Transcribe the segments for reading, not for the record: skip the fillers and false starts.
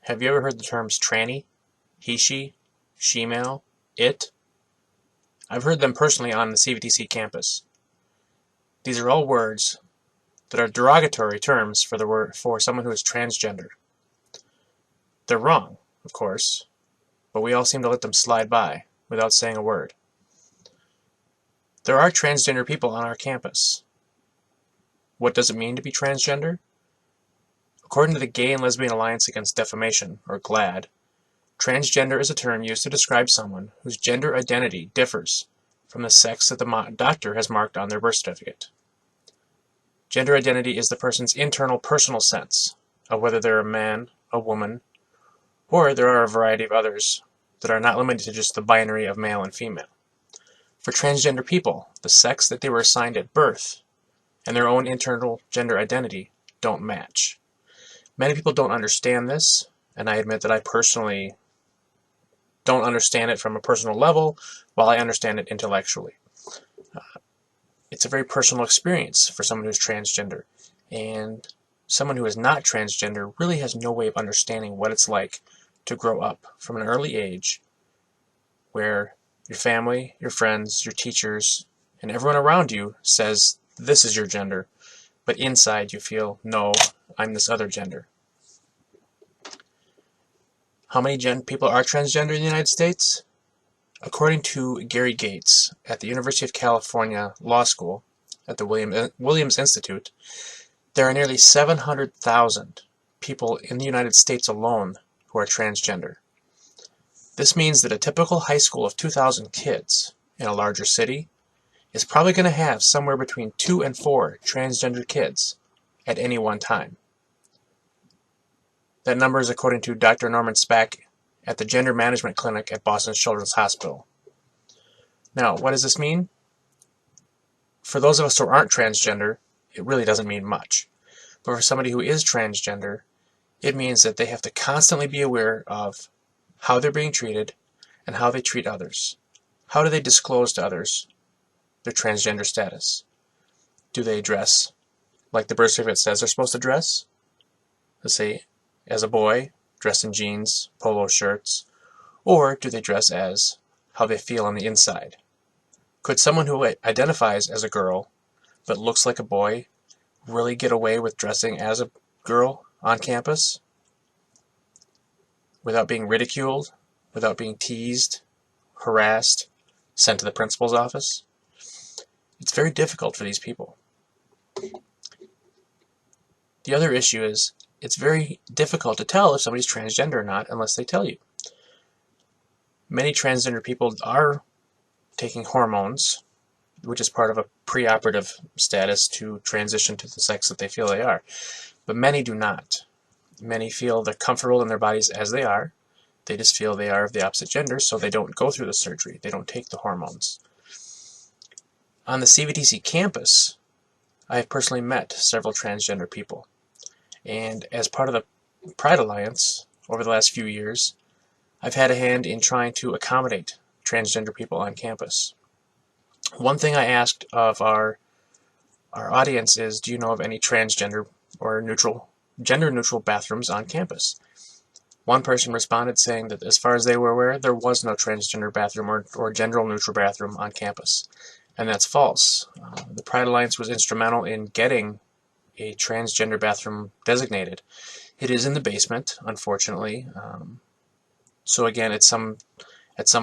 Have you ever heard the terms tranny, he, she, male, it? I've heard them personally on the CVTC campus. These are all words that are derogatory terms for someone who is transgender. They're wrong, of course, but we all seem to let them slide by without saying a word. There are transgender people on our campus. What does it mean to be transgender? According to the Gay and Lesbian Alliance Against Defamation, or GLAAD, transgender is a term used to describe someone whose gender identity differs from the sex that the doctor has marked on their birth certificate. Gender identity is the person's internal personal sense of whether they're a man, a woman, or there are a variety of others that are not limited to just the binary of male and female. For transgender people, the sex that they were assigned at birth and their own internal gender identity don't match. Many people don't understand this, and I admit that I personally don't understand it from a personal level, while I understand it intellectually. It's a very personal experience for someone who's transgender, and someone who is not transgender really has no way of understanding what it's like to grow up from an early age where your family, your friends, your teachers, and everyone around you says this is your gender, but inside you feel, no, I'm this other gender. How many people are transgender in the United States? According to Gary Gates at the University of California Law School at the Williams Institute, there are nearly 700,000 people in the United States alone who are transgender. This means that a typical high school of 2,000 kids in a larger city is probably going to have somewhere between 2 and 4 transgender kids at any one time. That number is according to Dr. Norman Spack at the Gender Management Clinic at Boston Children's Hospital. Now, what does this mean? For those of us who aren't transgender, it really doesn't mean much. But for somebody who is transgender, it means that they have to constantly be aware of how they're being treated and how they treat others. How do they disclose to others their transgender status? Do they dress like the birth certificate says they're supposed to dress? Let's say, as a boy, dressed in jeans, polo shirts, or do they dress as how they feel on the inside? Could someone who identifies as a girl but looks like a boy really get away with dressing as a girl on campus without being ridiculed, without being teased, harassed, sent to the principal's office? It's very difficult for these people. The other issue is it's very difficult to tell if somebody's transgender or not unless they tell you. Many transgender people are taking hormones, which is part of a preoperative status to transition to the sex that they feel they are. But many do not. Many feel they're comfortable in their bodies as they are. They just feel they are of the opposite gender, so they don't go through the surgery. They don't take the hormones. On the CVTC campus, I have personally met several transgender people. And as part of the Pride Alliance over the last few years, I've had a hand in trying to accommodate transgender people on campus. One thing I asked of our audience is, do you know of any transgender or gender-neutral bathrooms on campus? One person responded saying that as far as they were aware, there was no transgender bathroom or gender-neutral bathroom on campus. And that's false. The Pride Alliance was instrumental in getting a transgender bathroom designated. It is in the basement, unfortunately. So again, at some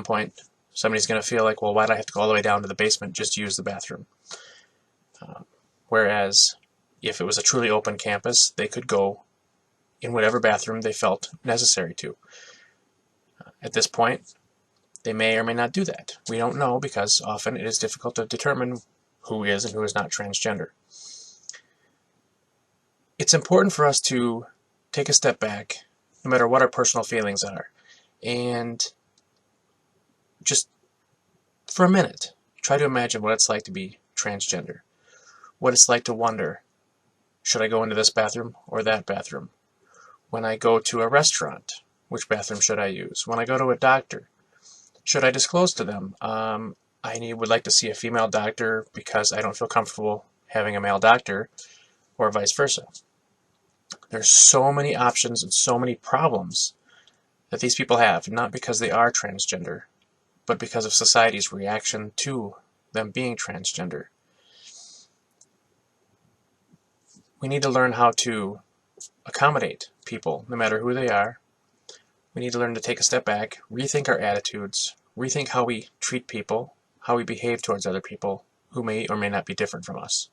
point, somebody's going to feel like, well, why do I have to go all the way down to the basement just to use the bathroom? Whereas, if it was a truly open campus, they could go in whatever bathroom they felt necessary to. At this point, they may or may not do that. We don't know because often it is difficult to determine who is and who is not transgender. It's important for us to take a step back, no matter what our personal feelings are, and just for a minute, try to imagine what it's like to be transgender. What it's like to wonder, should I go into this bathroom or that bathroom? When I go to a restaurant, which bathroom should I use? When I go to a doctor, should I disclose to them, I would like to see a female doctor because I don't feel comfortable having a male doctor, or vice versa? There's so many options and so many problems that these people have, not because they are transgender, but because of society's reaction to them being transgender. We need to learn how to accommodate people, no matter who they are. We need to learn to take a step back, rethink our attitudes, rethink how we treat people, how we behave towards other people who may or may not be different from us.